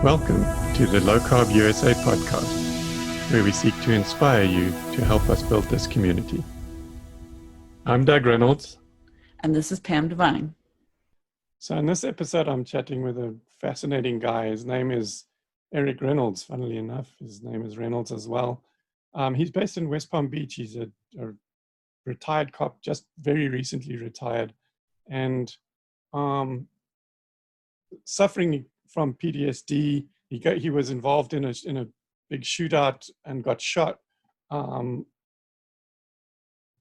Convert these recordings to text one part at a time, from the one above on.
Welcome to the Low Carb USA podcast, where we seek to inspire you to help us build this community. I'm Doug Reynolds. And this is Pam Devine. So in this episode, I'm chatting with a fascinating guy. His name is Eric Reynolds, funnily enough. His name is Reynolds as well. He's based in West Palm Beach. He's a retired cop, just very recently retired, and suffering from PTSD. He was involved in a big shootout and got shot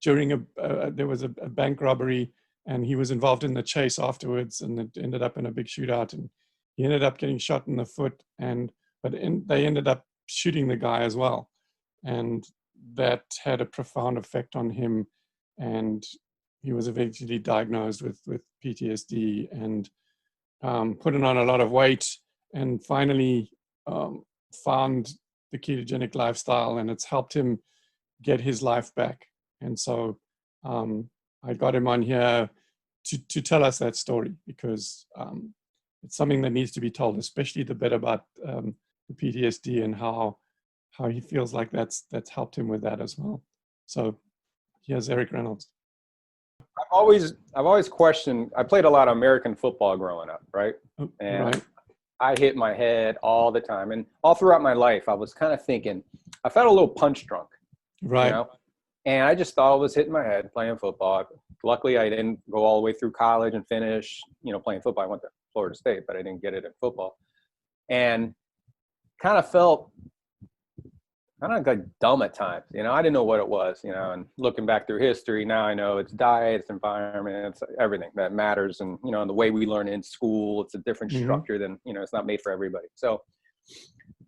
during there was a bank robbery, and he was involved in the chase afterwards, and it ended up in a big shootout, and he ended up getting shot in the foot, but they ended up shooting the guy as well, and that had a profound effect on him, and he was eventually diagnosed with PTSD and putting on a lot of weight, and finally found the ketogenic lifestyle, and it's helped him get his life back. And so I got him on here to tell us that story, because it's something that needs to be told, especially the bit about the PTSD and how he feels like that's helped him with that as well. So here's Eric Reynolds. I've always questioned. I played a lot of American football growing up, right? And Right. I hit my head all the time, and all throughout my life, I was kind of thinking, I felt a little punch drunk, Right. you know, and I just thought I was hitting my head playing football. Luckily, I didn't go all the way through college and finish, playing football. I went to Florida State, but I didn't get it in football, and kind of felt kind of like dumb at times. I didn't know what it was, and looking back through history, now I know it's diet, it's environment, it's everything that matters. And, the way we learn in school, it's a different structure than, it's not made for everybody. So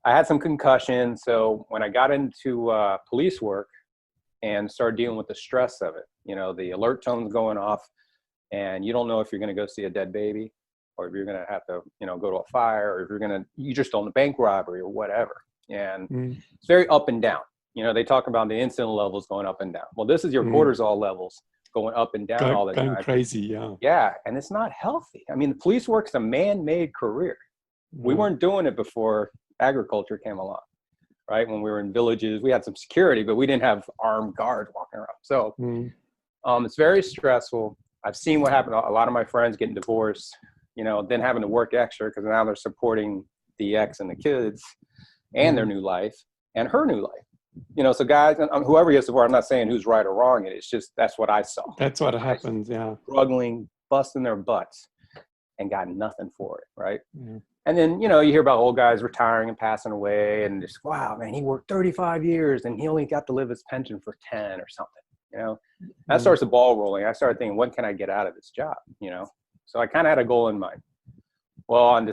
I had some concussions. So when I got into police work and started dealing with the stress of it, the alert tone's going off, and you don't know if you're going to go see a dead baby, or if you're going to have to, go to a fire, or if you just own a bank robbery or whatever. And it's very up and down. They talk about the insulin levels going up and down. Well, this is your cortisol levels going up and down all the time. Going crazy, yeah. Yeah, and it's not healthy. I mean, the police work's a man-made career. We weren't doing it before agriculture came along, right? When we were in villages, we had some security, but we didn't have armed guards walking around. So it's very stressful. I've seen what happened. A lot of my friends getting divorced, then having to work extra because now they're supporting the ex and the kids and their new life and her new life. So guys, and whoever gets divorced, I'm not saying who's right or wrong. It's just, that's what I saw. That's what happens, yeah. Struggling, busting their butts, and got nothing for it, right? Yeah. And then, you hear about old guys retiring and passing away, and just, wow, man, he worked 35 years and he only got to live his pension for 10 or something, That starts the ball rolling. I started thinking, what can I get out of this job, So I kind of had a goal in mind. Well, on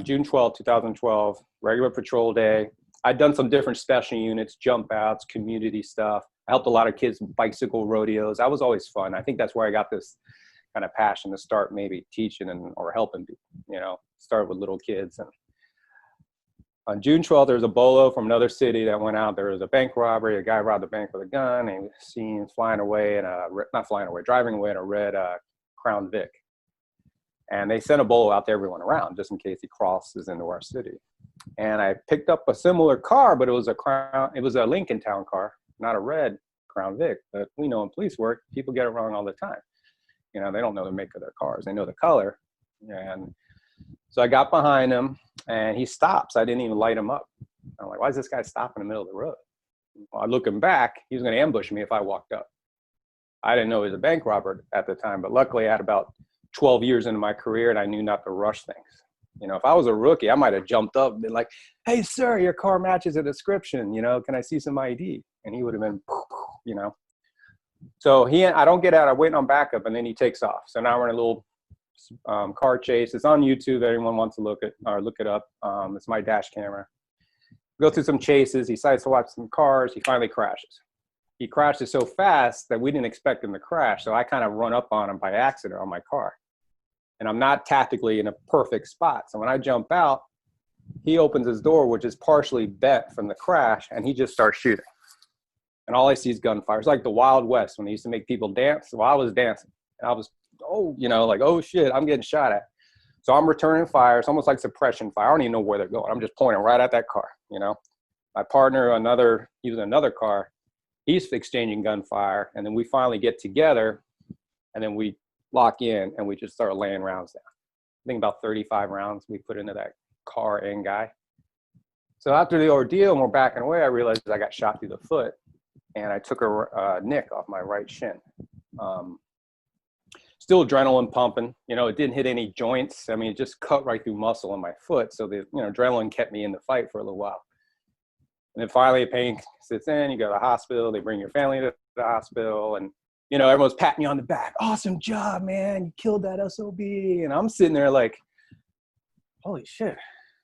June 12, 2012, regular patrol day, I'd done some different special units, jump outs, community stuff. I helped a lot of kids bicycle rodeos. That was always fun. I think that's where I got this kind of passion to start maybe teaching or helping people, start with little kids. And on June 12th, there was a bolo from another city that went out. There was a bank robbery. A guy robbed the bank with a gun, and he was seen driving away in a red Crown Vic. And they sent a bolo out to everyone around just in case he crosses into our city. And I picked up a similar car, but it was a Lincoln Town car, not a red Crown Vic. But we know in police work, people get it wrong all the time. They don't know the make of their cars. They know the color. And so I got behind him, and he stops. I didn't even light him up. I'm like, why is this guy stopping in the middle of the road? Well, looking back, he was going to ambush me if I walked up. I didn't know he was a bank robber at the time, but luckily I had about 12 years into my career, and I knew not to rush things. If I was a rookie, I might have jumped up and been like, hey, sir, your car matches the description. Can I see some ID? And he would have been, So I don't get out. I wait on backup, and then he takes off. So now we're in a little car chase. It's on YouTube. If anyone wants to look it up. It's my dash camera. Go through some chases. He decides to watch some cars. He finally crashes. He crashes so fast that we didn't expect him to crash. So I kind of run up on him by accident on my car. And I'm not tactically in a perfect spot. So when I jump out, he opens his door, which is partially bent from the crash, and he just starts shooting. And all I see is gunfire. It's like the Wild West when they used to make people dance. Well, I was dancing. And I was, oh shit, I'm getting shot at. So I'm returning fire. It's almost like suppression fire. I don't even know where they're going. I'm just pointing right at that car, you know. My partner, he was in another car. He's exchanging gunfire. And then we finally get together, and then we lock in, and we just start laying rounds down. I think about 35 rounds we put into that car and guy. So after the ordeal and we're backing away, I realized I got shot through the foot, and I took a nick off my right shin. Still adrenaline pumping, you know, it didn't hit any joints. I mean, it just cut right through muscle in my foot. So the, you know, adrenaline kept me in the fight for a little while. And then finally pain sits in, you go to the hospital, they bring your family to the hospital, and, you know, everyone's patting me on the back. Awesome job, man. You killed that SOB. And I'm sitting there like, holy shit,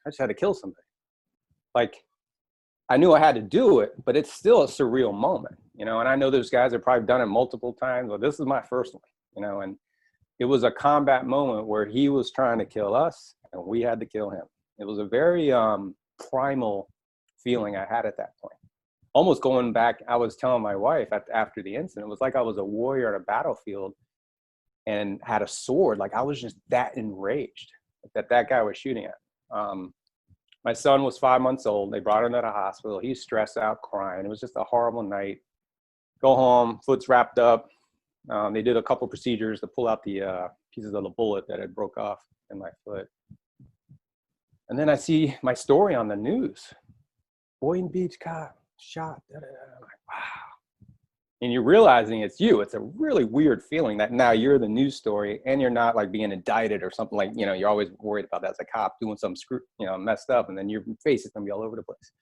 I just had to kill somebody. Like, I knew I had to do it, but it's still a surreal moment, you know, and I know those guys have probably done it multiple times, but this is my first one, you know, and it was a combat moment where he was trying to kill us and we had to kill him. It was a very primal feeling I had at that point. Almost going back, I was telling my wife after the incident, it was like I was a warrior on a battlefield and had a sword. Like I was just that enraged that guy was shooting at. My son was 5 months old. They brought him to the hospital. He's stressed out, crying. It was just a horrible night. Go home, foot's wrapped up. They did a couple procedures to pull out the pieces of the bullet that had broke off in my foot. And then I see my story on the news. Boynton Beach cop shot. I'm like, wow. And you're realizing it's you. It's a really weird feeling that now you're the news story and you're not like being indicted or something, like, you know, you're always worried about that as a cop doing some messed up, and then your face is gonna be all over the place.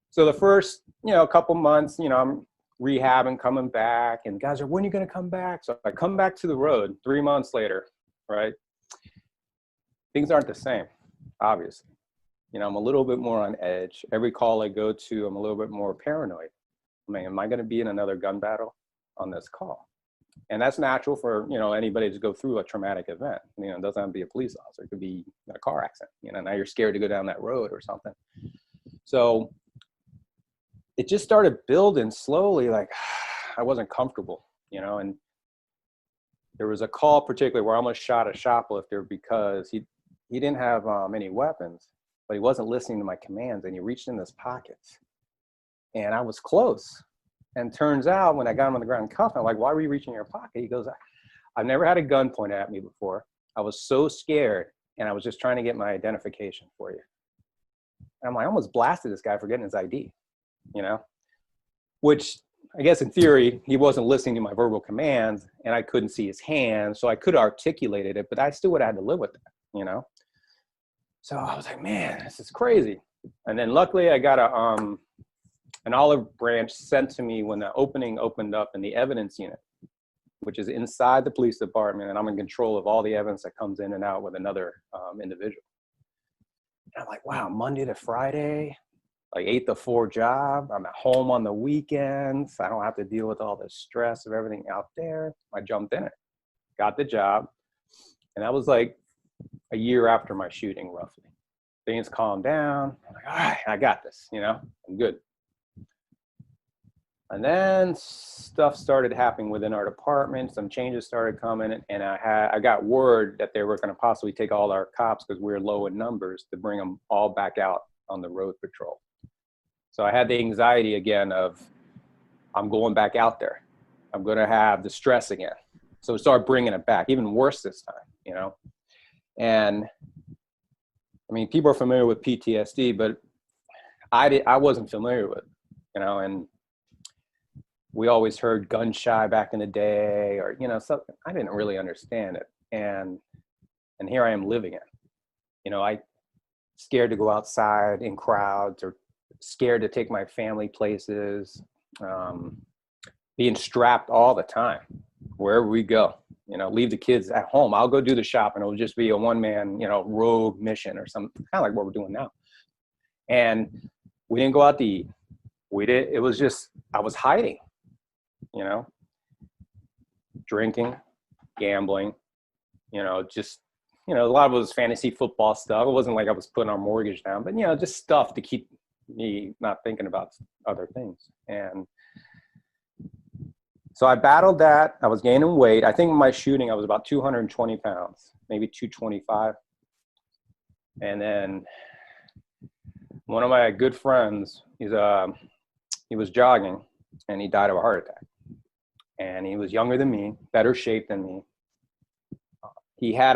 So the first, you know, couple months, you know, I'm rehabbing, coming back, and guys are, when are you gonna come back? So I come back to the road 3 months later, right? Things aren't the same, obviously. You know, I'm a little bit more on edge. Every call I go to, I'm a little bit more paranoid. I mean, am I going to be in another gun battle on this call? And that's natural for, you know, anybody to go through a traumatic event. You know, it doesn't have to be a police officer. It could be a car accident. You know, now you're scared to go down that road or something. So it just started building slowly. Like I wasn't comfortable, you know, and there was a call particularly where I almost shot a shoplifter because he didn't have any weapons, but he wasn't listening to my commands, and he reached in his pockets. And I was close. And turns out when I got him on the ground and cuffed him, I'm like, why were you reaching in your pocket? He goes, I've never had a gun pointed at me before. I was so scared, and I was just trying to get my identification for you. And I'm like, I almost blasted this guy for getting his ID, you know? Which I guess in theory, he wasn't listening to my verbal commands, and I couldn't see his hands, so I could have articulated it, but I still would have had to live with that, you know? So I was like, man, this is crazy. And then luckily I got an olive branch sent to me when the opening opened up in the evidence unit, which is inside the police department, and I'm in control of all the evidence that comes in and out with another individual. And I'm like, wow, Monday to Friday, like 8 to 4 job. I'm at home on the weekends. I don't have to deal with all the stress of everything out there. I jumped in it, got the job. And that was like a year after my shooting, roughly. Things calmed down. I'm like, all right, I got this, you know, I'm good. And then stuff started happening within our department. Some changes started coming, and I got word that they were going to possibly take all our cops, because we were low in numbers, to bring them all back out on the road patrol. So I had the anxiety again of, I'm going back out there. I'm going to have the stress again. So we started bringing it back, even worse this time, you know. And I mean, people are familiar with PTSD, but I wasn't familiar with it, you know, and we always heard gun shy back in the day, or, you know, something. I didn't really understand it. And here I am living it. You know, I scared to go outside in crowds, or scared to take my family places, being strapped all the time, wherever we go, you know, leave the kids at home. I'll go do the shop, and it'll just be a one-man, you know, rogue mission or something, kind of like what we're doing now. And we didn't go out to eat. It was just, I was hiding. You know, drinking, gambling, you know, just, you know, a lot of it was fantasy football stuff. It wasn't like I was putting our mortgage down, but, you know, just stuff to keep me not thinking about other things. And so I battled that. I was gaining weight. I think my shooting, I was about 220 pounds. maybe 225. And then one of my good friends, he was jogging and he died of a heart attack. And he was younger than me, better shape than me. He had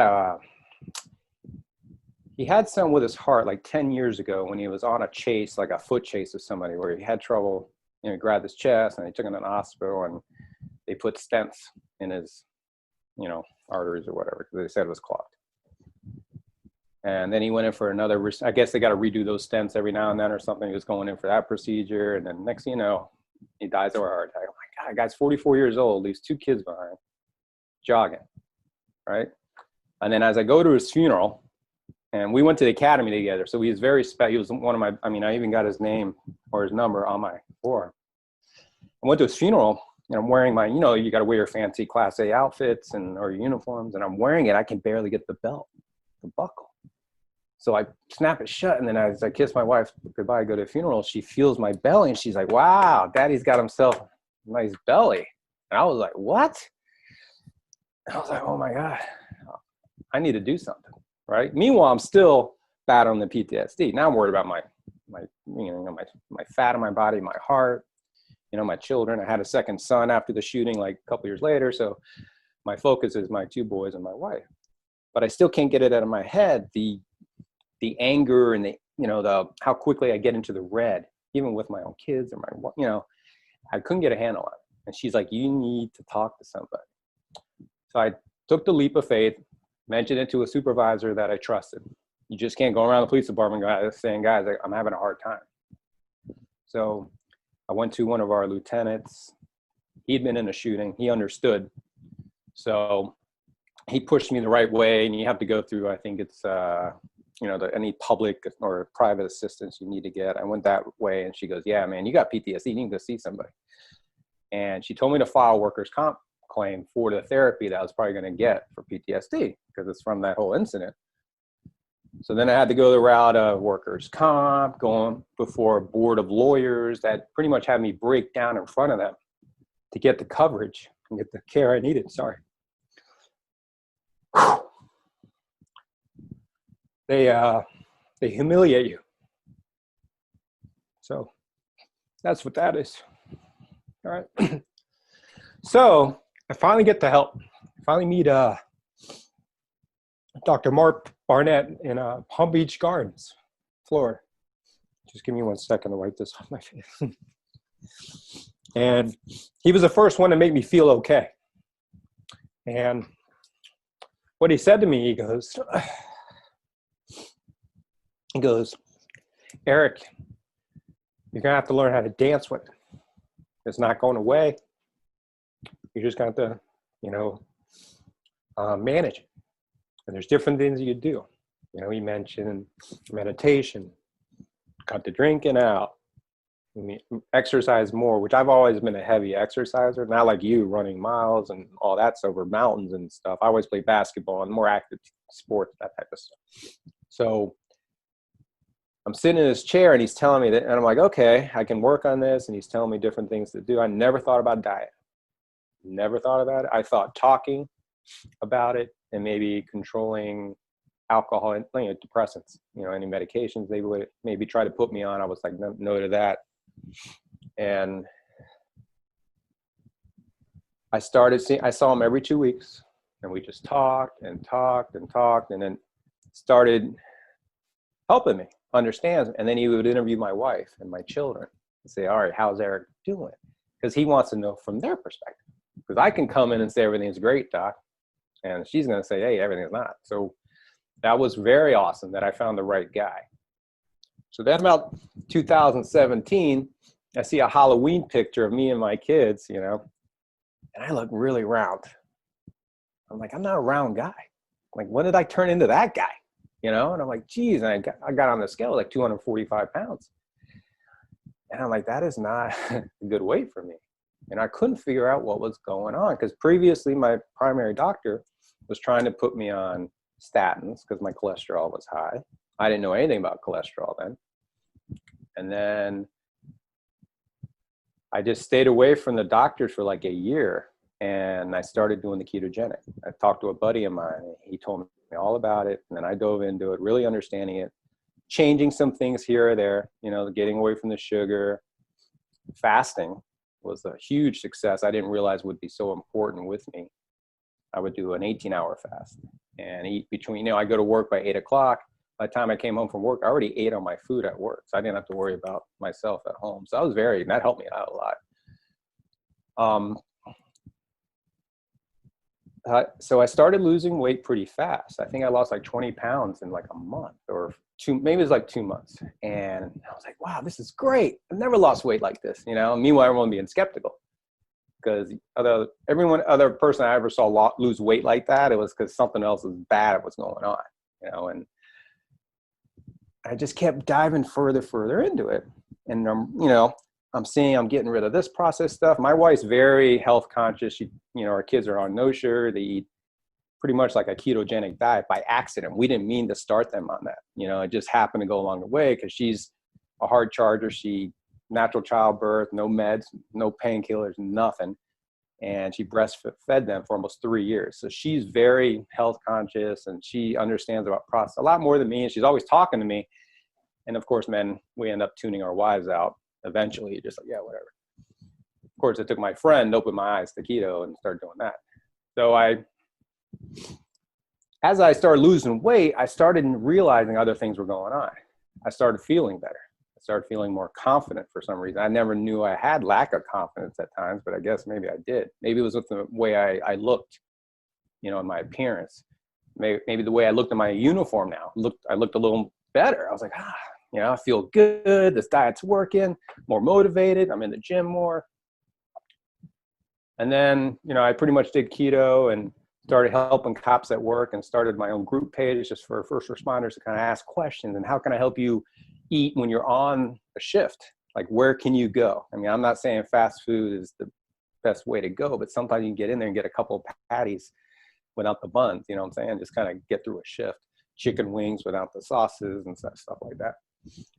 something with his heart like 10 years ago when he was on a chase, like a foot chase with somebody, where he had trouble, he grabbed his chest and they took him to the hospital and they put stents in his, arteries or whatever, because they said it was clogged. And then he went in for another, I guess they got to redo those stents every now and then or something. He was going in for that procedure. And then next thing you know, he dies of a heart attack. Oh my God, guy's 44 years old, leaves 2 kids behind, jogging, right? And then as I go to his funeral, and we went to the academy together. So he was very special. He was one of my, I even got his name or his number on my forearm. I went to his funeral and I'm wearing my, you got to wear your fancy Class A outfits or uniforms. And I'm wearing it. I can barely get the belt, the buckle. So I snap it shut. And then as I kiss my wife goodbye, go to the funeral, she feels my belly and she's like, wow, Daddy's got himself a nice belly. And I was like, what? And I was like, oh my God, I need to do something, right? Meanwhile, I'm still battling the PTSD. Now I'm worried about my fat in my body, my heart, my children. I had a second son after the shooting, like a couple years later. So my focus is my 2 boys and my wife. But I still can't get it out of my head, the anger and the how quickly I get into the red, even with my own kids or I couldn't get a handle on it. And she's like, you need to talk to somebody. So I took the leap of faith, mentioned it to a supervisor that I trusted. You just can't go around the police department saying, guys, I'm having a hard time. So I went to one of our lieutenants. He'd been in a shooting. He understood. So he pushed me the right way. And you have to go through, I think it's, any public or private assistance you need to get. I went that way and she goes, yeah, man, you got PTSD. You need to see somebody. And she told me to file workers' comp claim for the therapy that I was probably going to get for PTSD because it's from that whole incident. So then I had to go the route of workers' comp, going before a board of lawyers that pretty much had me break down in front of them to get the coverage and get the care I needed. Sorry. They humiliate you. So that's what that is. All right. So I finally get the help. I finally meet Dr. Mark Barnett in Palm Beach Gardens, Florida. Just give me 1 second to wipe this off my face. And he was the first one to make me feel okay. And what he said to me, he goes, Eric, you're going to have to learn how to dance with it. It's not going away. You're just going to have to, manage it. And there's different things you could do. He mentioned meditation, cut the drinking out, exercise more, which I've always been a heavy exerciser, not like you running miles and all that over mountains and stuff. I always play basketball and more active sports, that type of stuff. So I'm sitting in his chair and he's telling me that, and I'm like, okay, I can work on this. And he's telling me different things to do. I never thought about diet. Never thought about it. I thought talking about it and maybe controlling alcohol and depressants, any medications they would maybe try to put me on. I was like, no to that. And I saw him every 2 weeks and we just talked and talked and talked and then started helping me understand. And then he would interview my wife and my children and say, all right, how's Eric doing? Because he wants to know from their perspective. Because I can come in and say, everything's great, doc. And she's going to say, hey, everything's not. So that was very awesome that I found the right guy. So then about 2017, I see a Halloween picture of me and my kids, and I look really round. I'm like, I'm not a round guy. Like, when did I turn into that guy? And I'm like, geez, and I got on the scale like 245 pounds. And I'm like, that is not a good weight for me. And I couldn't figure out what was going on because previously my primary doctor was trying to put me on statins because my cholesterol was high. I didn't know anything about cholesterol then. And then I just stayed away from the doctors for like a year and I started doing the ketogenic. I talked to a buddy of mine and he told me me all about it. And then I dove into it, really understanding it, changing some things here or there, getting away from the sugar. Fasting was a huge success. I didn't realize would be so important with me. I would do an 18-hour fast and eat between, I go to work by 8 o'clock. By the time I came home from work, I already ate on my food at work. So I didn't have to worry about myself at home. So that helped me out a lot. So I started losing weight pretty fast. I think I lost like 20 pounds in like a month or maybe it was like 2 months. And I was like, wow, this is great. I've never lost weight like this, Meanwhile, everyone being skeptical because other person I ever saw lose weight like that, it was because something else was bad at what's going on, and I just kept diving further into it. And, I'm getting rid of this processed stuff. My wife's very health conscious. Our kids are on no sugar. They eat pretty much like a ketogenic diet by accident. We didn't mean to start them on that. It just happened to go along the way because she's a hard charger. She natural childbirth, no meds, no painkillers, nothing. And she breastfed them for almost 3 years. So she's very health conscious and she understands about process a lot more than me. And she's always talking to me. And of course, men, we end up tuning our wives out eventually, just like, yeah, whatever. Of course, it took my friend to open my eyes to keto and start doing that. So as I started losing weight, I started realizing other things were going on. I started feeling better. I started feeling more confident for some reason. I never knew I had lack of confidence at times, but I guess maybe I did. Maybe it was with the way I looked, in my appearance. Maybe the way I looked in my uniform now. I looked a little better. I was like, I feel good. This diet's working, more motivated. I'm in the gym more. And then, I pretty much did keto and started helping cops at work and started my own group page just for first responders to kind of ask questions. And how can I help you eat when you're on a shift? Like, where can you go? I mean, I'm not saying fast food is the best way to go, but sometimes you can get in there and get a couple of patties without the buns, you know what I'm saying? Just kind of get through a shift. Chicken wings without the sauces and stuff like that.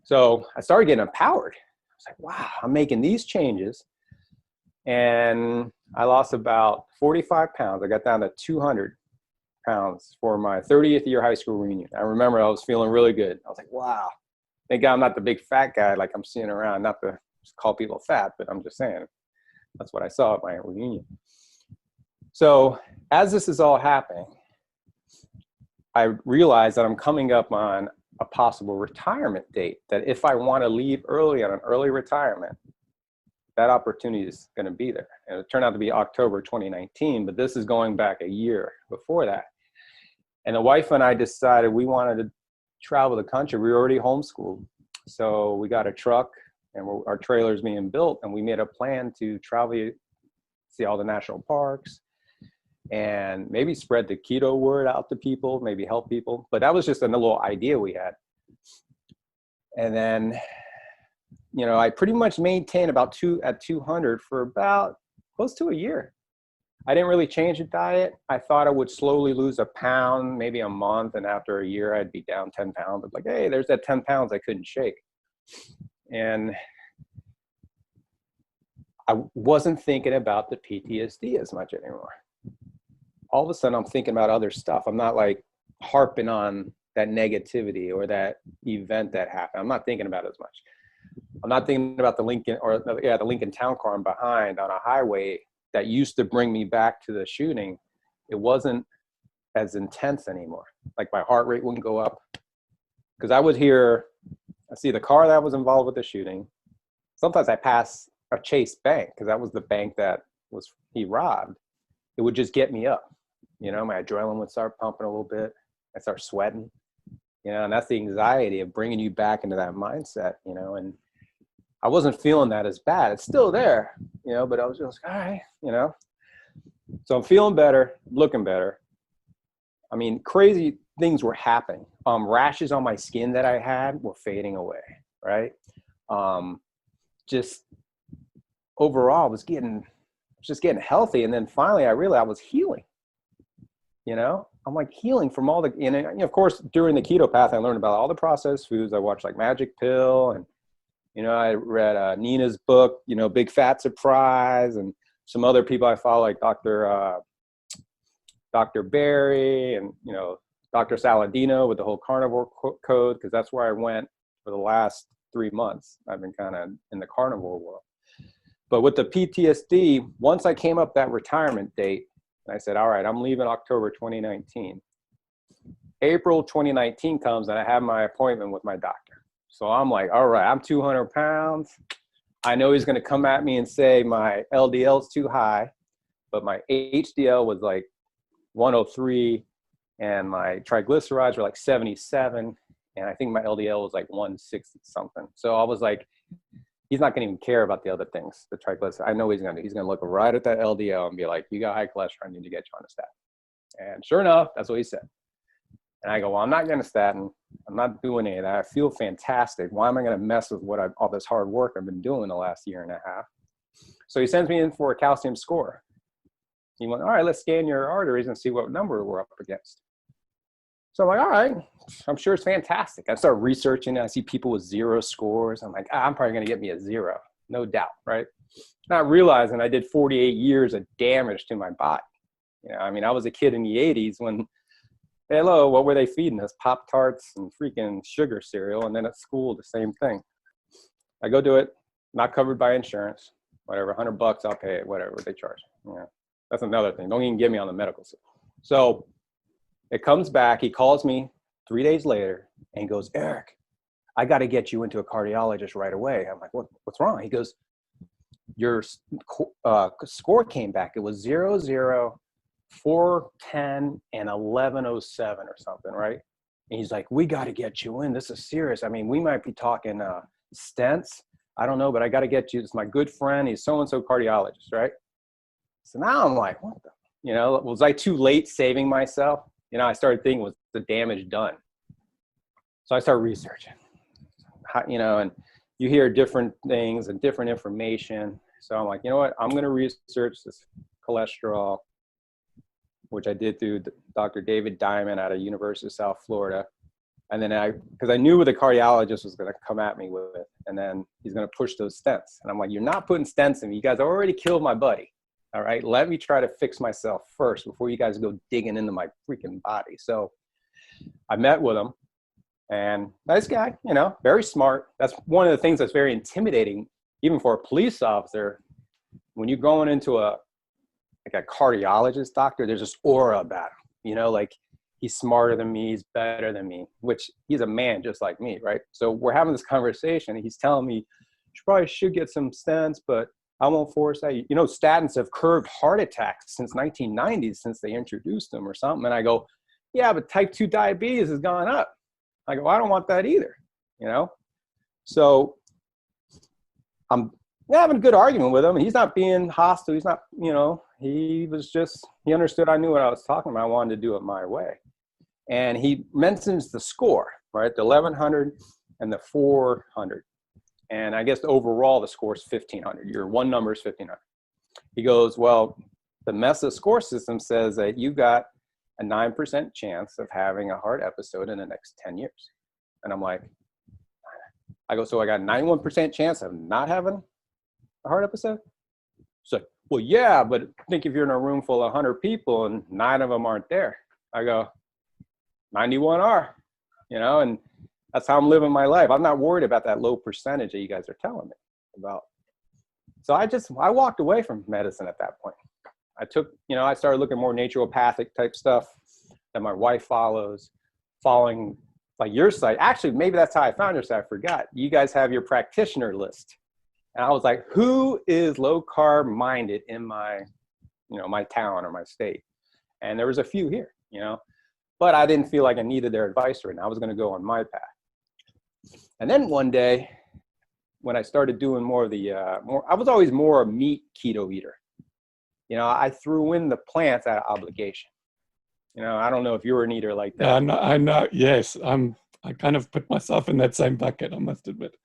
So I started getting empowered. I was like, wow, I'm making these changes. And I lost about 45 pounds. I got down to 200 pounds for my 30th year high school reunion. I remember I was feeling really good. I was like, wow, thank God I'm not the big fat guy like I'm seeing around. Not to call people fat, but I'm just saying that's what I saw at my reunion. So as this is all happening, I realized that I'm coming up on a possible retirement date, that if I want to leave early on an early retirement, that opportunity is going to be there. And it turned out to be October 2019, but this is going back a year before that. And the wife and I decided we wanted to travel the country. We were already homeschooled. So we got a truck and our trailer's being built, and we made a plan to travel, see all the national parks, and maybe spread the keto word out to people, maybe help people. But that was just a little idea we had. And then, I pretty much maintained about 200 for about close to a year. I didn't really change the diet. I thought I would slowly lose a pound, maybe a month. And after a year, I'd be down 10 pounds. It's like, hey, there's that 10 pounds I couldn't shake. And I wasn't thinking about the PTSD as much anymore. All of a sudden I'm thinking about other stuff. I'm not like harping on that negativity or that event that happened. I'm not thinking about it as much. I'm not thinking about the Lincoln Town Car I'm behind on a highway that used to bring me back to the shooting. It wasn't as intense anymore. Like my heart rate wouldn't go up because I see the car that was involved with the shooting. Sometimes I pass a Chase bank because that was the bank that he robbed. It would just get me up. My adrenaline would start pumping a little bit. I start sweating, and that's the anxiety of bringing you back into that mindset, and I wasn't feeling that as bad. It's still there, but I was just all right, So I'm feeling better, looking better. I mean, crazy things were happening. Rashes on my skin that I had were fading away, right? Just overall, I was just getting healthy. And then finally, I realized I was healing. I'm like healing from all the, and of course, during the keto path, I learned about all the processed foods. I watched like Magic Pill and, I read Nina's book, Big Fat Surprise, and some other people I follow like Dr. Barry and, Dr. Saladino with the whole carnivore code, because that's where I went for the last 3 months. I've been kind of in the carnivore world. But with the PTSD, once I came up that retirement date, I said, all right, I'm leaving October 2019. April 2019 comes and I have my appointment with my doctor. So I'm like, all right, I'm 200 pounds. I know he's going to come at me and say my LDL is too high, but my HDL was like 103 and my triglycerides were like 77. And I think my LDL was like 160 something. So I was like, he's not going to even care about the other things, the triglycerides. I know he's going to look right at that LDL and be like, you got high cholesterol, I need to get you on a statin. And sure enough, that's what he said. And I go, well, I'm not getting a statin. I'm not doing any of that. I feel fantastic. Why am I going to mess with all this hard work I've been doing the last year and a half? So he sends me in for a calcium score. He went, all right, let's scan your arteries and see what number we're up against. So I'm like, all right, I'm sure it's fantastic. I start researching. I see people with 0 scores. I'm like, I'm probably going to get me a 0, no doubt, right? Not realizing I did 48 years of damage to my body. You know, I mean, I was a kid in the 80s when, hello, what were they feeding us? Pop-Tarts and freaking sugar cereal. And then at school, the same thing. I go do it, not covered by insurance, whatever, $100, I'll pay it, whatever they charge. Yeah, that's another thing. Don't even get me on the medical side. So it comes back. He calls me 3 days later and goes, Eric, I got to get you into a cardiologist right away. I'm like, what's wrong? He goes, your score came back. It was 0, 0, 410 and 1107 or something, right? And he's like, we got to get you in. This is serious. I mean, we might be talking stents. I don't know, but I got to get you. It's my good friend. He's so-and-so cardiologist, right? So now I'm like, what the, you know, was I too late saving myself? You know, I started thinking, was the damage done? So I started researching, you know, and you hear different things and different information. So I'm like, you know what? I'm going to research this cholesterol, which I did through Dr. David Diamond out of University of South Florida. And then because I knew what the cardiologist was going to come at me with, and then he's going to push those stents. And I'm like, you're not putting stents in me. You guys already killed my buddy. All right, let me try to fix myself first before you guys go digging into my freaking body. So I met with him, and nice guy, you know, very smart. That's one of the things that's very intimidating, even for a police officer. When you're going into a cardiologist doctor, there's this aura about him, you know, like he's smarter than me, he's better than me, which he's a man just like me, right? So we're having this conversation, and he's telling me, you probably should get some stents, but I won't force that. You know, statins have curbed heart attacks since 1990s, since they introduced them or something. And I go, yeah, but type 2 diabetes has gone up. I go, I don't want that either, you know? So I'm having a good argument with him. He's not being hostile. He's not, you know, he understood I knew what I was talking about. I wanted to do it my way. And he mentions the score, right? The 1100 and the 400. And I guess overall the score is 1500. Your one number is 1500. He goes, well, the MESA score system says that you got a 9% chance of having a heart episode in the next 10 years. And I'm like, I go, so I got a 91% chance of not having a heart episode? So, well, yeah, but think if you're in a room full of 100 people and 9 of them aren't there. I go, 91 are, you know, and that's how I'm living my life. I'm not worried about that low percentage that you guys are telling me about. So I walked away from medicine at that point. I started looking more naturopathic type stuff that my wife following like your site. Actually, maybe that's how I found your site. I forgot. You guys have your practitioner list. And I was like, who is low carb minded in my town or my state? And there was a few here, you know, but I didn't feel like I needed their advice right now. I was going to go on my path. And then one day when I started doing more of I was always more a meat keto eater. You know, I threw in the plants out of obligation. You know, I don't know if you were an eater like that. Yeah, I know. Yes, I kind of put myself in that same bucket, I must admit.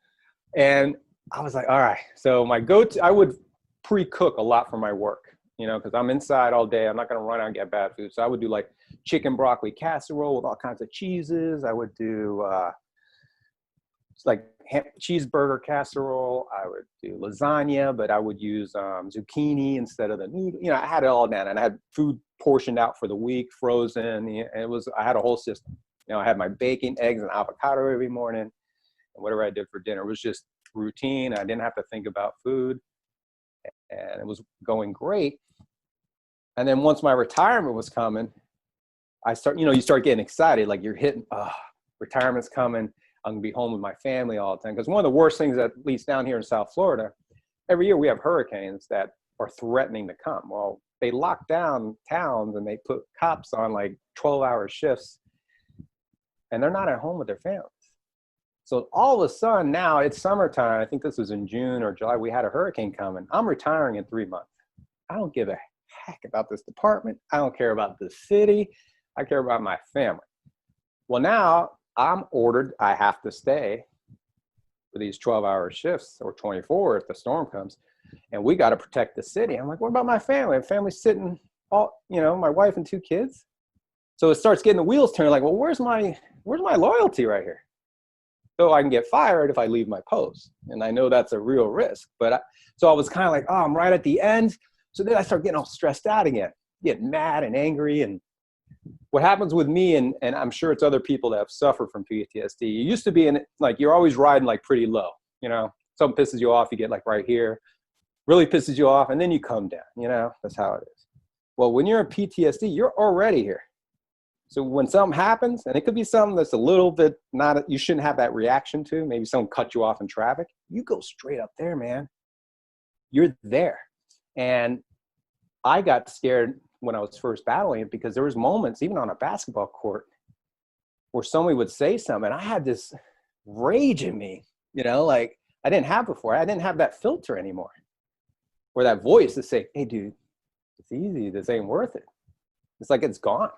And I was like, all right. So my go-to, I would pre-cook a lot for my work, you know, because I'm inside all day. I'm not going to run out and get bad food. So I would do like chicken broccoli casserole with all kinds of cheeses. I would do like cheeseburger casserole. I would do lasagna, but I would use zucchini instead of the noodle. You know, I had it all down, and I had food portioned out for the week, frozen. And I had a whole system. You know, I had my bacon, eggs, and avocado every morning, and whatever I did for dinner was just routine. I didn't have to think about food, and it was going great. And then once my retirement was coming, you start getting excited, like you're hitting, retirement's coming. I'm gonna be home with my family all the time. Because one of the worst things, at least down here in South Florida, every year we have hurricanes that are threatening to come. Well, they lock down towns and they put cops on like 12-hour shifts, and they're not at home with their families. So all of a sudden now it's summertime. I think this was in June or July. We had a hurricane coming. I'm retiring in 3 months. I don't give a heck about this department. I don't care about the city. I care about my family. Well, now I'm ordered. I have to stay for these 12-hour shifts or 24 if the storm comes, and we got to protect the city. I'm like, what about my family? My family's sitting my wife and 2 kids. So it starts getting the wheels turning. Like, well, where's my loyalty right here? So I can get fired if I leave my post, and I know that's a real risk. So I was kind of like, I'm right at the end. So then I start getting all stressed out again, getting mad and angry. And what happens with me, and I'm sure it's other people that have suffered from PTSD, you used to be you're always riding like pretty low, you know, something pisses you off, you get like right here, really pisses you off, and then you come down, you know, that's how it is. Well, when you're in PTSD, you're already here. So when something happens, and it could be something that's a little bit you shouldn't have that reaction to, maybe someone cut you off in traffic, you go straight up there, man. You're there. And I got scared when I was first battling it, because there was moments, even on a basketball court, where somebody would say something, and I had this rage in me, you know, like I didn't have before. I didn't have that filter anymore, or that voice to say, hey, dude, it's easy. This ain't worth it. It's like it's gone.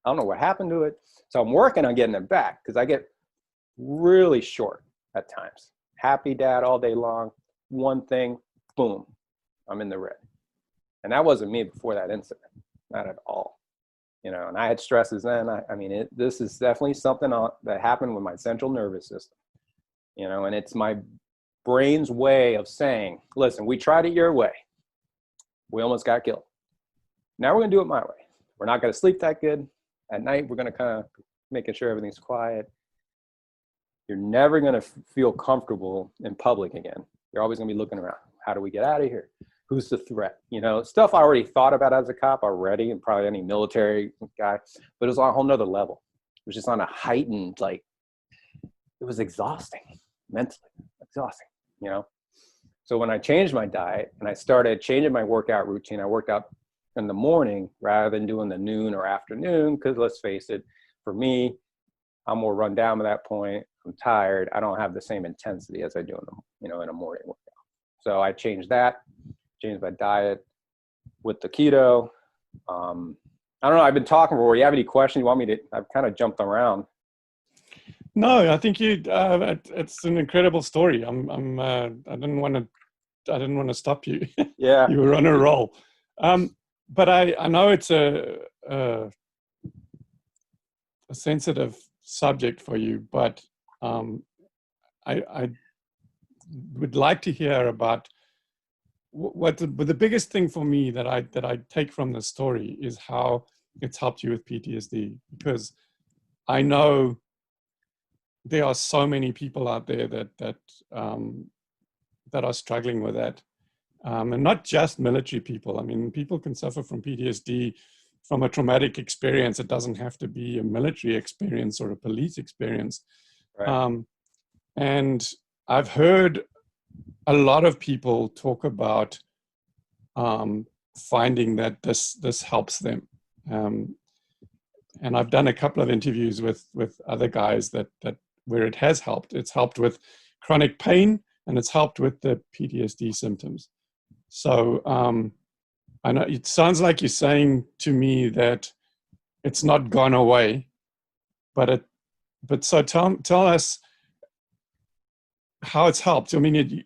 I don't know what happened to it. So I'm working on getting it back, because I get really short at times. Happy dad all day long. One thing, boom, I'm in the red. And that wasn't me before that incident, not at all. You know, and I had stresses then. This is definitely something that happened with my central nervous system. You know, and it's my brain's way of saying, listen, we tried it your way. We almost got killed. Now we're going to do it my way. We're not going to sleep that good. At night, we're going to kind of making sure everything's quiet. You're never going to feel comfortable in public again. You're always going to be looking around. How do we get out of here? Who's the threat? You know, stuff I already thought about as a cop already, and probably any military guy, but it was on a whole nother level. It was just on a heightened, it was exhausting, mentally exhausting, you know? So when I changed my diet and I started changing my workout routine, I worked out in the morning rather than doing the noon or afternoon, because let's face it, for me, I'm more run down at that point. I'm tired. I don't have the same intensity as I do in a morning workout. So I changed my diet with the keto. I don't know. I've been talking before. You have any questions? You want me to? I've kind of jumped around. No, I think it's an incredible story. I didn't want to stop you. Yeah. You were on a roll. But I know it's a sensitive subject for you, but I would like to hear about what the biggest thing for me that I take from the story is how it's helped you with PTSD, because I know there are so many people out there that are struggling with that. And not just military people. I mean, people can suffer from PTSD from a traumatic experience. It doesn't have to be a military experience or a police experience. Right. And I've heard a lot of people talk about finding that this helps them. And I've done a couple of interviews with other guys that where it has helped. It's helped with chronic pain, and it's helped with the PTSD symptoms. So I know it sounds like you're saying to me that it's not gone away, but so tell us how it's helped. I mean,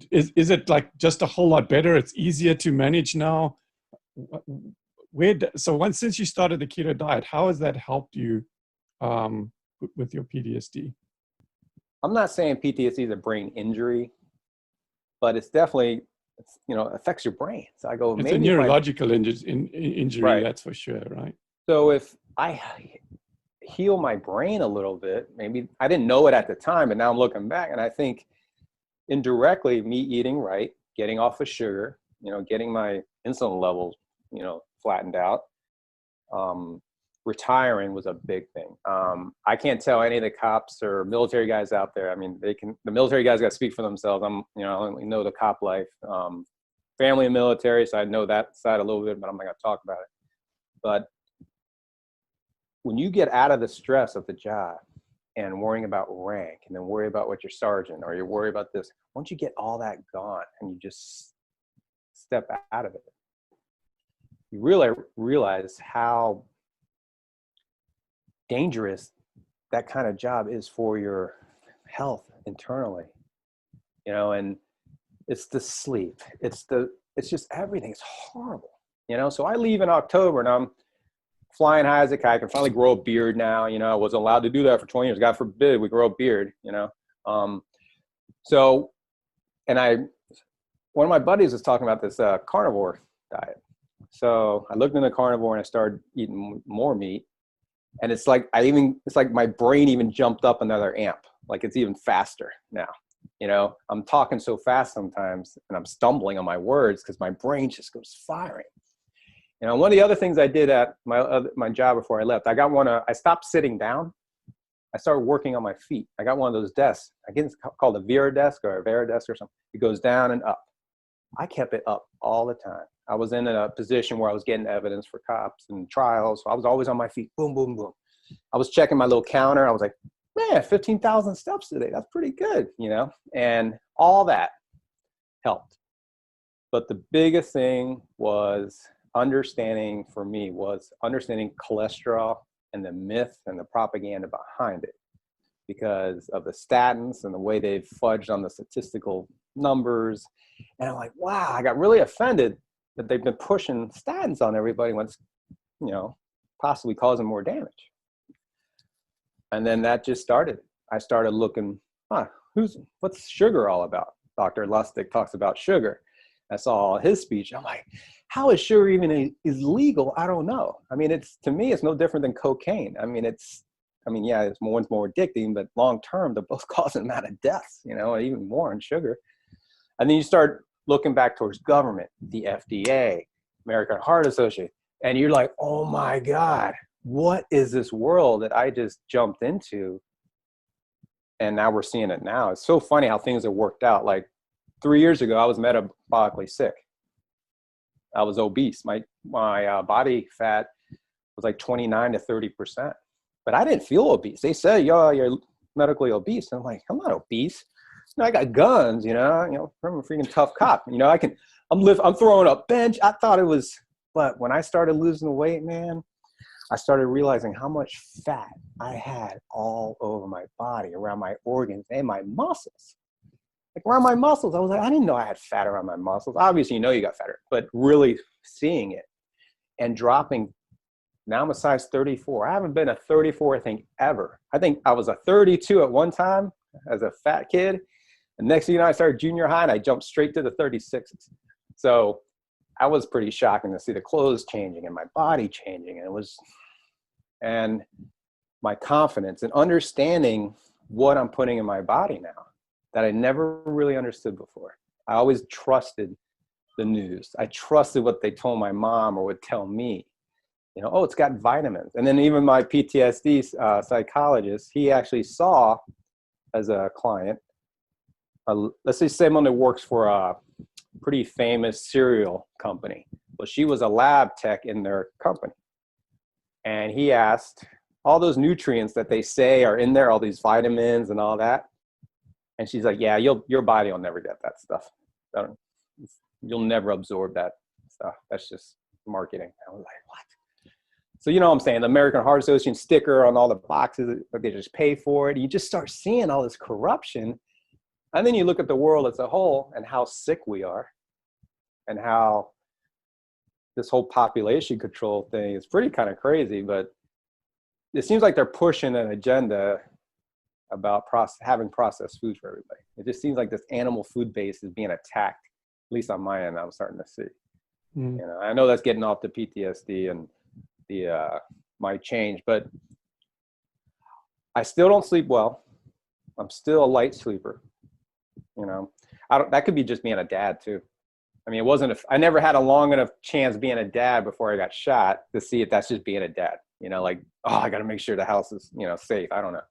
is it like just a whole lot better? It's easier to manage now. Since you started the keto diet, how has that helped you with your PTSD? I'm not saying PTSD is a brain injury, but it's definitely, affects your brain. So I go, It's a maybe if I, neurological injury, right. that's for sure, right? So if I heal my brain a little bit, maybe I didn't know it at the time, but now I'm looking back and I think indirectly me eating right, getting off of sugar, getting my insulin levels, flattened out, retiring was a big thing. I can't tell any of the cops or military guys out there. I mean, the military guys got to speak for themselves. I only know the cop life, family and military. So I know that side a little bit, but I'm not going to talk about it. But when you get out of the stress of the job and worrying about rank and then worry about what your sergeant or you worry about this, once you get all that gone and you just step out of it, you really realize how dangerous that kind of job is for your health internally, and it's the sleep, it's just everything. It's horrible, so I leave in October and I'm flying high as a kite. I can finally grow a beard now. I wasn't allowed to do that for 20 years. God forbid we grow a beard, so, and one of my buddies was talking about this carnivore diet. So I looked into carnivore and I started eating more meat. And it's like my brain even jumped up another amp. Like it's even faster now. I'm talking so fast sometimes and I'm stumbling on my words because my brain just goes firing. One of the other things I did at my job before I left, I stopped sitting down. I started working on my feet. I got one of those desks. I guess it's called a Vera desk or a Vera desk or something. It goes down and up. I kept it up all the time. I was in a position where I was getting evidence for cops and trials. So I was always on my feet. Boom, boom, boom. I was checking my little counter. I was like, man, 15,000 steps today. That's pretty good, and all that helped. But the biggest thing was understanding cholesterol and the myth and the propaganda behind it, because of the statins and the way they've fudged on the statistical numbers. And I'm like, wow, I got really offended that they've been pushing statins on everybody when it's, possibly causing more damage. And then that just started. I started looking, what's sugar all about? Dr. Lustig talks about sugar. I saw his speech. I'm like, how is sugar even is legal? I don't know. I mean, to me, it's no different than cocaine. I mean, one's more addicting, but long term, they're both causing amount of deaths, even more on sugar. And then you start looking back towards government, the FDA, American Heart Association, and you're like, oh my God, what is this world that I just jumped into? And now we're seeing it now. It's so funny how things have worked out. Like 3 years ago, I was metabolically sick. I was obese. My body fat was like 29 to 30%. But I didn't feel obese. They said, yo, you're medically obese. And I'm like, I'm not obese. I got guns, I'm a freaking tough cop. I'm throwing up bench. I thought it was, but when I started losing the weight, man, I started realizing how much fat I had all over my body, around my organs and my muscles. Like around my muscles, I was like, I didn't know I had fat around my muscles. Obviously, you got fatter, but really seeing it and dropping. Now I'm a size 34. I haven't been a 34 thing ever. I think I was a 32 at one time as a fat kid. And next thing you know, I started junior high and I jumped straight to the 36s. So that was pretty shocking to see the clothes changing and my body changing. And my confidence and understanding what I'm putting in my body now that I never really understood before. I always trusted the news. I trusted what they told my mom or would tell me. It's got vitamins. And then even my PTSD psychologist, he actually saw as a client, let's say someone that works for a pretty famous cereal company. Well, she was a lab tech in their company. And he asked all those nutrients that they say are in there, all these vitamins and all that. And she's like, yeah, your body will never get that stuff. You'll never absorb that stuff. That's just marketing. I was like, what? So what I'm saying? The American Heart Association sticker on all the boxes, they just pay for it. You just start seeing all this corruption. And then you look at the world as a whole and how sick we are and how this whole population control thing is pretty kind of crazy, but it seems like they're pushing an agenda about having processed foods for everybody. It just seems like this animal food base is being attacked, at least on my end. I'm starting to see. Mm. You know, I know that's getting off the PTSD and the my change, but I still don't sleep well. I'm still a light sleeper. You know, that could be just being a dad too. I mean, I never had a long enough chance being a dad before I got shot to see if that's just being a dad. You know, like, oh, I got to make sure the house is, you know, safe. I don't know.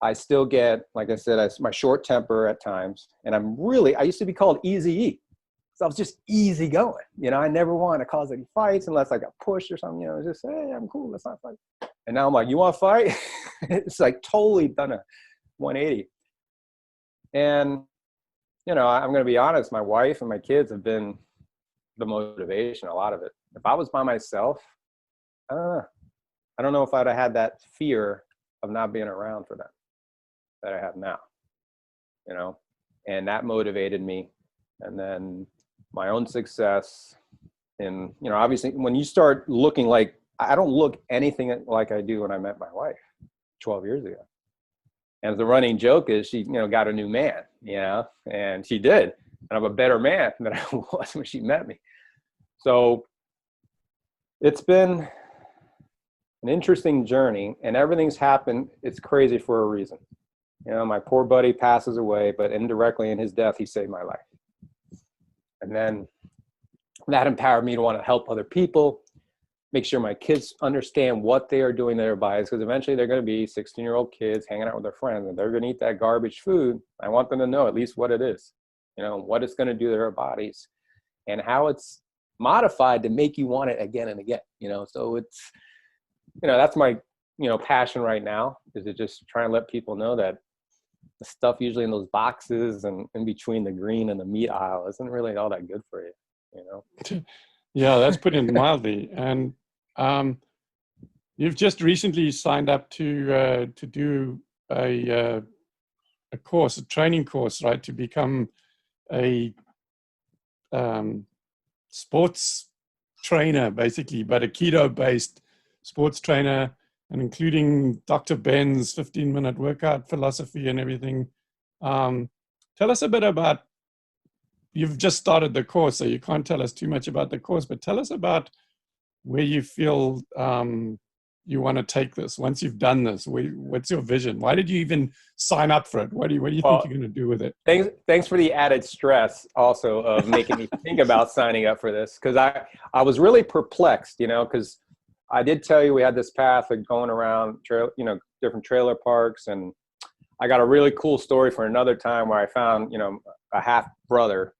I still get, like I said, my short temper at times, and I used to be called Easy E. So I was just easy going. You know, I never wanted to cause any fights unless I got pushed or something. You know, just, hey, I'm cool. Let's not fight. And now I'm like, you want to fight? It's like totally done a 180. And, you know, I'm going to be honest. My wife and my kids have been the motivation, a lot of it. If I was by myself, I don't know. I don't know if I'd have had that fear of not being around for them that I have now, you know, and that motivated me. And then my own success. And, you know, obviously when you start looking like, I don't look anything like I do when I met my wife 12 years ago. And the running joke is she, you know, got a new man, you know, and she did. And I'm a better man than I was when she met me. So it's been an interesting journey, and everything's happened. It's crazy for a reason. You know, my poor buddy passes away, but indirectly in his death, he saved my life. And then that empowered me to want to help other people, make sure my kids understand what they are doing to their bodies, because eventually they're going to be 16-year-old kids hanging out with their friends, and they're going to eat that garbage food. I want them to know at least what it is, you know, what it's going to do to their bodies, and how it's modified to make you want it again and again, you know. So it's, you know, that's my, you know, passion right now, is to just try and let people know that the stuff usually in those boxes and in between the green and the meat aisle isn't really all that good for you, you know? Yeah, that's put in mildly. And you've just recently signed up to do a course, a training course, right, to become a sports trainer, basically, but a keto-based sports trainer, and including Dr. Ben's 15-minute workout philosophy and everything. Tell us a bit about, you've just started the course, so you can't tell us too much about the course, but tell us about where you feel you want to take this once you've done this. What's your vision? Why did you even sign up for it? What do you think you're going to do with it? Thanks for the added stress also of making me think about signing up for this, because I was really perplexed, you know, because I did tell you we had this path of going around, you know, different trailer parks, and I got a really cool story for another time where I found, you know, a half brother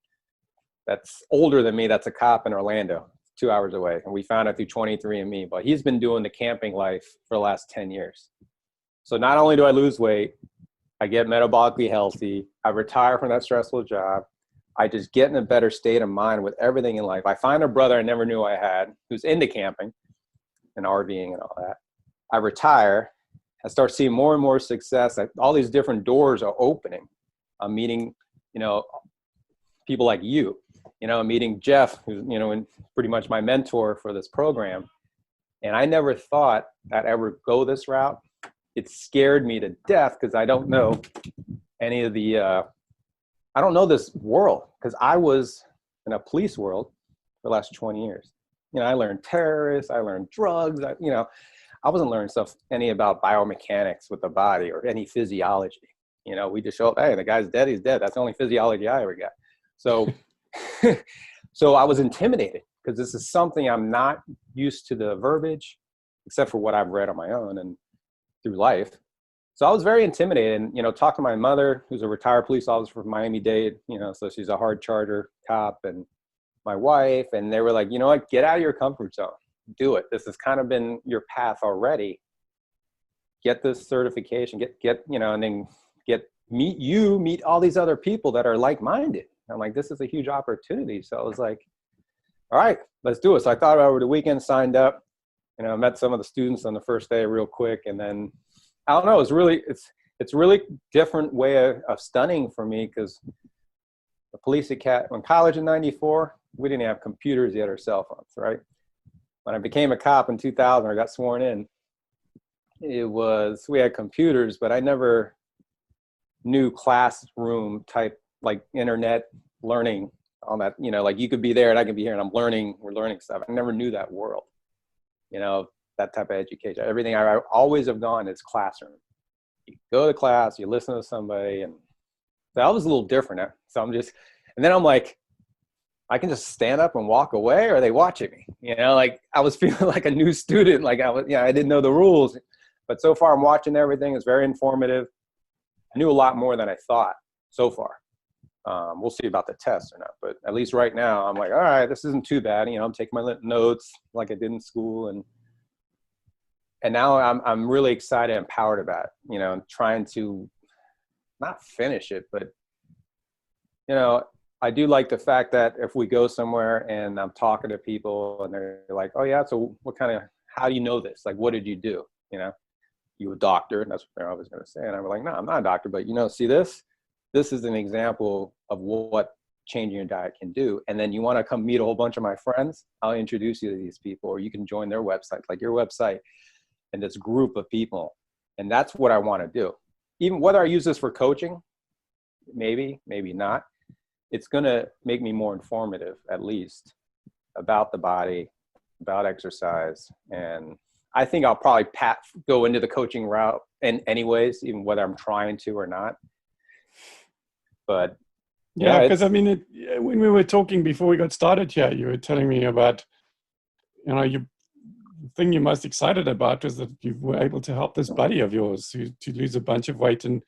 that's older than me that's a cop in Orlando, 2 hours away, and we found it through 23andMe. But he's been doing the camping life for the last 10 years. So not only do I lose weight, I get metabolically healthy, I retire from that stressful job, I just get in a better state of mind with everything in life. I find a brother I never knew I had who's into camping and RVing and all that. I retire. I start seeing more and more success. All these different doors are opening. I'm meeting, you know, people like you know, I'm meeting Jeff, who's, you know, pretty much my mentor for this program. And I never thought I'd ever go this route. It scared me to death because I don't know any of the, I don't know this world, because I was in a police world for the last 20 years. You know, I learned terrorists, I learned drugs, you know, I wasn't learning any about biomechanics with the body or any physiology. You know, we just show up, hey, the guy's dead, he's dead. That's the only physiology I ever got. So, so I was intimidated because this is something I'm not used to, the verbiage, except for what I've read on my own and through life. So I was very intimidated, and, you know, talked to my mother, who's a retired police officer from Miami-Dade, you know, so she's a hard charger cop, and my wife, and they were like, you know what, get out of your comfort zone, do it. This has kind of been your path already. Get this certification, get, you know, and then meet all these other people that are like-minded. I'm like, this is a huge opportunity. So I was like, all right, let's do it. So I thought about it over the weekend, signed up, you know, I met some of the students on the first day real quick. And then, I don't know, it's really different way of studying for me, because the police academy, when college in 94, we didn't have computers yet or cell phones, right? When I became a cop in 2000, I got sworn in we had computers, but I never knew classroom type, like internet learning on that, like you could be there and I could be here and we're learning stuff. I never knew that world, that type of education. Everything I always have gone is classroom. You go to class, you listen to somebody, and that was a little different. So and then I'm like, I can just stand up and walk away, or are they watching me? Like I was feeling like a new student, like I didn't know the rules, but so far I'm watching everything. It's very informative. I knew a lot more than I thought so far. We'll see about the test or not, but at least right now I'm like, all right, this isn't too bad. I'm taking my notes like I did in school, and now I'm really excited and empowered about it, and trying to not finish it, but I do like the fact that if we go somewhere and I'm talking to people and they're like, oh yeah, so how do you know this? Like, what did you do? You a doctor? And that's what they're always going to say. And I'm like, no, I'm not a doctor, but see this? This is an example of what changing your diet can do. And then you want to come meet a whole bunch of my friends, I'll introduce you to these people, or you can join their website, like your website, and this group of people. And that's what I want to do. Even whether I use this for coaching, maybe not, it's going to make me more informative, at least, about the body, about exercise. And I think I'll probably go into the coaching route anyways, even whether I'm trying to or not. But yeah, because when we were talking before we got started here, you were telling me about, the thing you're most excited about was that you were able to help this buddy of yours to lose a bunch of weight and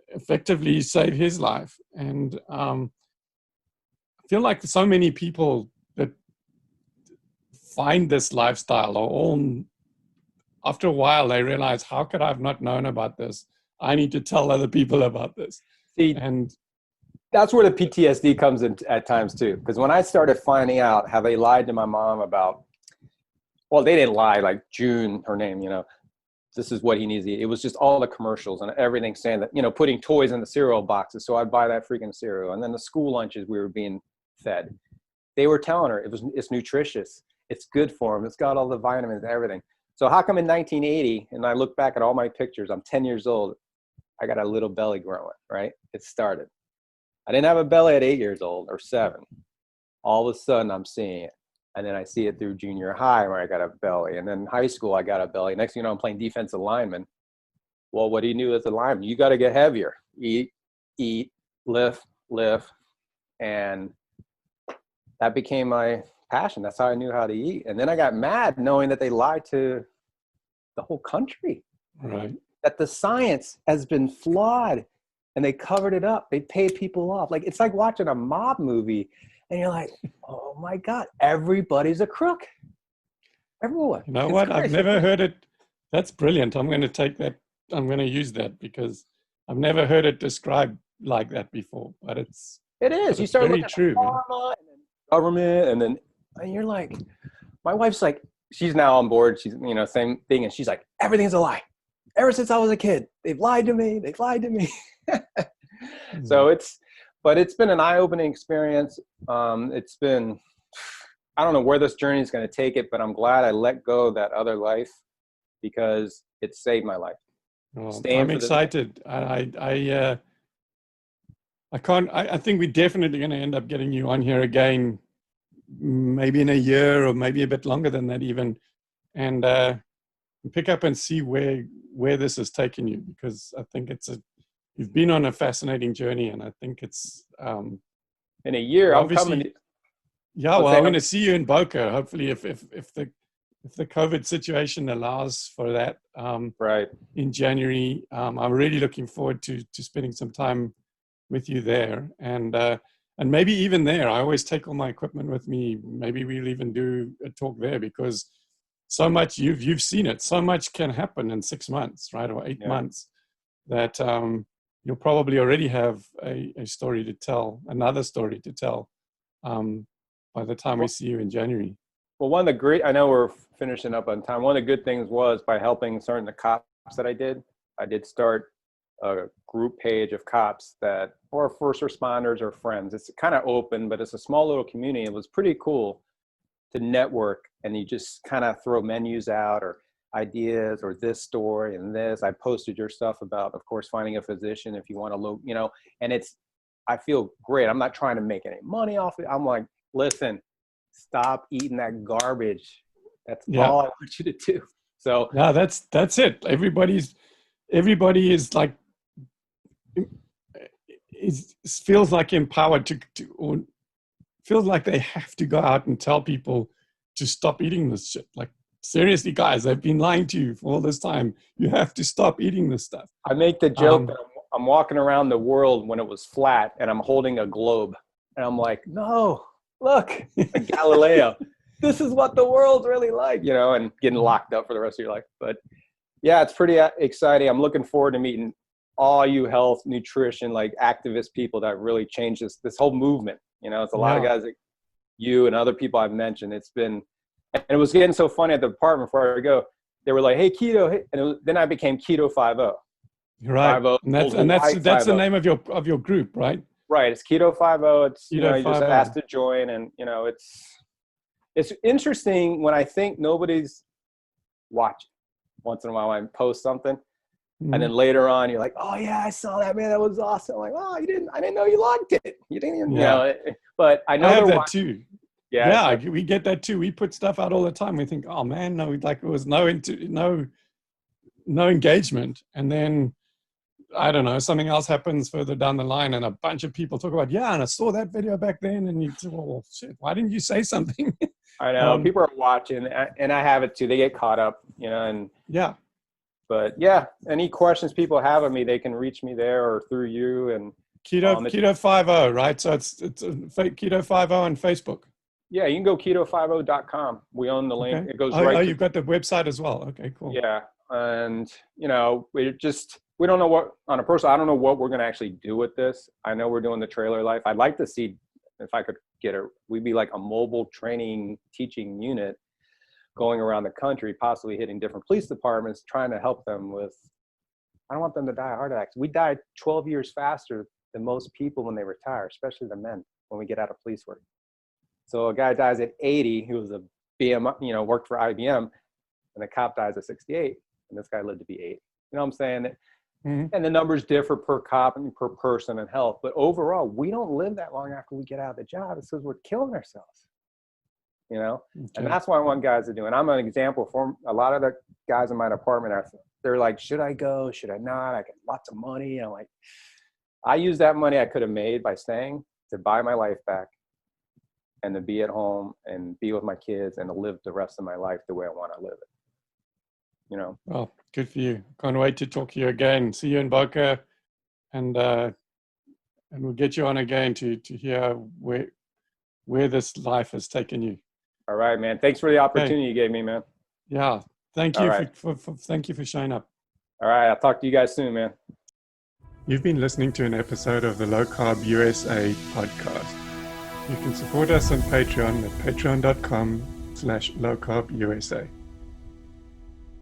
effectively save his life. And I feel like so many people that find this lifestyle are all, after a while, they realize, how could I have not known about this? I need to tell other people about this. See, and that's where the PTSD comes in at times too. Because when I started finding out how they lied to my mom about, well, they didn't lie, like June, her name, this is what he needs to eat. It was just all the commercials and everything saying that, putting toys in the cereal boxes. So I'd buy that freaking cereal. And then the school lunches we were being fed, they were telling her it's nutritious. It's good for him. It's got all the vitamins and everything. So how come in 1980, and I look back at all my pictures, I'm 10 years old, I got a little belly growing, right? It started. I didn't have a belly at 8 years old or 7. All of a sudden I'm seeing it. And then I see it through junior high where I got a belly. And then high school, I got a belly. Next thing you know, I'm playing defensive lineman. Well, what do you do as a lineman? You got to get heavier. Eat, lift. And that became my passion. That's how I knew how to eat. And then I got mad knowing that they lied to the whole country. Right. That the science has been flawed and they covered it up. They paid people off. Like, it's like watching a mob movie. And you're like, oh my God, everybody's a crook. Everyone. You know what? Crazy. I've never heard it. That's brilliant. I'm going to take that. I'm going to use that because I've never heard it described like that before. But it is. You start looking true, at pharma and then government, and you're like, my wife's like, she's now on board. She's, same thing. And she's like, everything's a lie. Ever since I was a kid, they've lied to me. So but it's been an eye-opening experience. It's been, I don't know where this journey is going to take it, but I'm glad I let go of that other life because it saved my life. Well, I'm excited. I think we're definitely going to end up getting you on here again, maybe in a year or maybe a bit longer than that even, and pick up and see where this has taken you, because I think you've been on a fascinating journey, and I think it's in a year I'm coming. Yeah, well, I'm going to see you in Boca. Hopefully, if the COVID situation allows for that, right, in January. I'm really looking forward to spending some time with you there, and maybe even there. I always take all my equipment with me. Maybe we'll even do a talk there, because so much you've seen it. So much can happen in 6 months, right, or 8 months, that you'll probably already have a story to tell, another story to tell, by the time we see you in January. Well, I know we're finishing up on time. One of the good things was by helping certain the cops that I did start a group page of cops that or first responders or friends. It's kind of open, but it's a small little community. It was pretty cool to network, and you just kind of throw menus out, or ideas or this story and this. I posted your stuff about, of course, finding a physician if you want to look, and I feel great. I'm not trying to make any money off it. I'm like, listen, stop eating that garbage. That's all I want you to do. So yeah, that's it. Everybody is like, feels like empowered or feels like they have to go out and tell people to stop eating this shit. Like, seriously, guys, I've been lying to you for all this time. You have to stop eating this stuff. I make the joke that I'm walking around the world when it was flat and I'm holding a globe. And I'm like, no, look, like Galileo. This is what the world's really like, and getting locked up for the rest of your life. But yeah, it's pretty exciting. I'm looking forward to meeting all you health, nutrition, like activist people that really change this whole movement. It's a lot of guys like you and other people I've mentioned. And it was getting so funny at the department before I go. They were like, hey, Keto. Hey. And then I became Keto 5-0. Right. 5-0, and that's the name of your group, right? Right. It's Keto 5-0. It's, Keto you just 5-0. asked to join. And, it's interesting when I think nobody's watching. Once in a while I post something. Mm-hmm. And then later on you're like, oh yeah, I saw that, man. That was awesome. I'm like, oh, I didn't know you liked it. You didn't even, but I know I have that too. Yeah. We get that too. We put stuff out all the time. We think, oh man, no, like it was no engagement. And then, I don't know, something else happens further down the line and a bunch of people talk about, and I saw that video back then. And you say, well, shit, why didn't you say something? I know people are watching and I have it too. They get caught up, and yeah. But yeah, any questions people have of me, they can reach me there or through you. And Keto 5-0, right? So it's Keto 5-0 on Facebook. Yeah, you can go keto50.com. We own the link. Okay. It goes right. Oh, you've got the website as well. Okay, cool. Yeah, and we don't know what on a personal. I don't know what we're going to actually do with this. I know we're doing the trailer life. I'd like to see if I could we'd be like a mobile training teaching unit going around the country, possibly hitting different police departments, trying to help them with, I don't want them to die of heart attacks. We die 12 years faster than most people when they retire, especially the men, when we get out of police work. So a guy dies at 80, who was a BM, worked for IBM, and a cop dies at 68, and this guy lived to be 80. You know what I'm saying? Mm-hmm. And the numbers differ per cop and per person and health, but overall, we don't live that long after we get out of the job. It's because we're killing ourselves. Okay. And that's what I want guys to do. And I'm an example for a lot of the guys in my department. They're like, should I go? Should I not? I get lots of money. And I'm like, I use that money I could have made by staying to buy my life back and to be at home and be with my kids and to live the rest of my life the way I want to live it. Well, good for you. Can't wait to talk to you again. See you in Boca, and we'll get you on again to hear where this life has taken you. All right, man. Thanks for the opportunity you gave me, man. Yeah. Thank you thank you for showing up. All right. I'll talk to you guys soon, man. You've been listening to an episode of the Low Carb USA podcast. You can support us on Patreon at patreon.com/lowcarbusa.